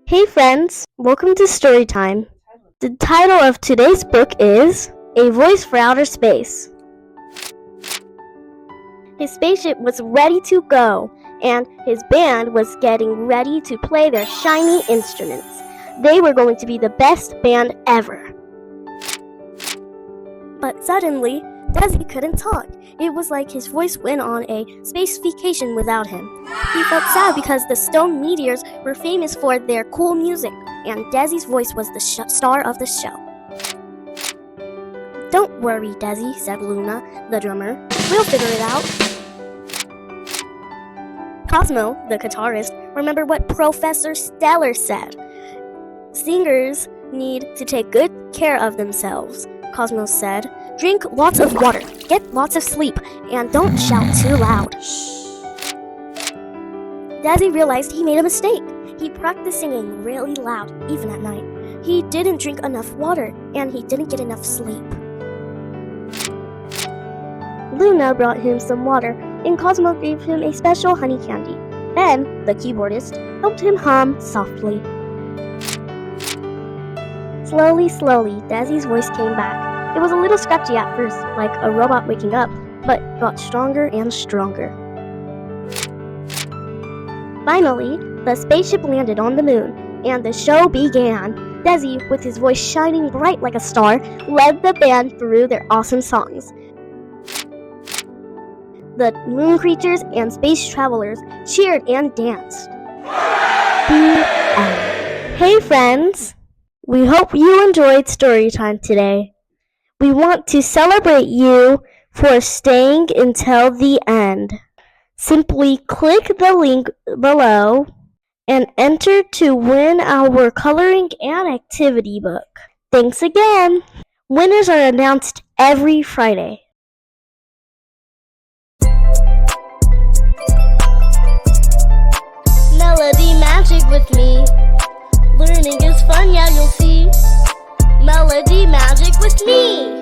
Hey friends, welcome to Storytime. The title of today's book is A Voice for Outer Space. His spaceship was ready to go, and his band was getting ready to play their shiny instruments. They were going to be the best band ever. But suddenly, Dezi couldn't talk. It was like his voice went on a space vacation without him. He felt sad because the Stone Meteors were famous for their cool music, and Dezi's voice was the star of the show. "Don't worry, Dezi," said Luna, the drummer. "We'll figure it out." Cosmo, the guitarist, remembered what Professor Stellar said. Singers need to take good care of themselves, Cosmo said. "Drink lots of water, get lots of sleep, and don't shout too loud." Dezi realized he made a mistake. He practiced singing really loud, even at night. He didn't drink enough water, and he didn't get enough sleep. Luna brought him some water, and Cosmo gave him a special honey candy. Ben, the keyboardist, helped him hum softly. Slowly, Dezi's voice came back. It was a little scratchy at first, like a robot waking up, but got stronger and stronger. Finally, the spaceship landed on the moon, and the show began. Dezi, with his voice shining bright like a star, led the band through their awesome songs. The moon creatures and space travelers cheered and danced. The end. Hey friends! We hope you enjoyed Storytime today. We want to celebrate you for staying until the end. Simply click the link below and enter to win our coloring and activity book. Thanks again! Winners are announced every Friday. Melody magic with me. Learning is fun, yeah, you'll see. Melody magic with me.